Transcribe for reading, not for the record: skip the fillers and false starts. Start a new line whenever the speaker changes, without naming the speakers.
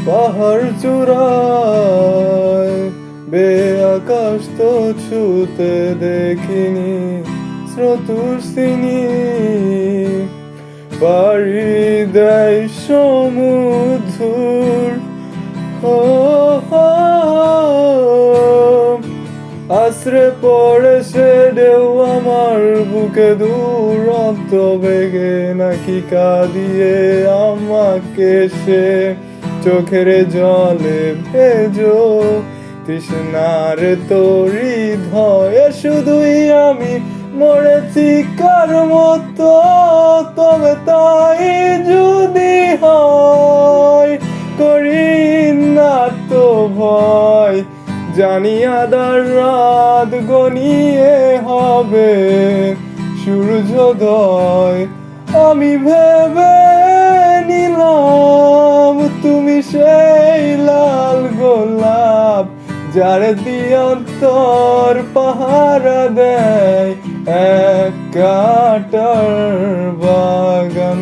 পাহাড় চূড়ায় আকাশ তো ছুতে দেখিনি, স্রোতস্বিনী পাড়ি দেয় সমুদ্র। আশ্রে পড়ে সে ঢেউ আমার বুকে দুরন্ত বেগে, নাকি কাঁদিয়ে আমাকে সে চোখের জলে ভেজো। তৃষ্ণার তরি হৃদয়ে শুধুই আমি মরেছি কার মতো, তবে তাই যদি হয় করি না তো ভয়। জানি আধার রাত গনিয়ে হবে সূর্যোদয়। আমি ভেবে নিলাম তুমি সেই লাল গোলাপ, যার দিয়ন্তর পাহারা দেয় এক কাটার বাগান।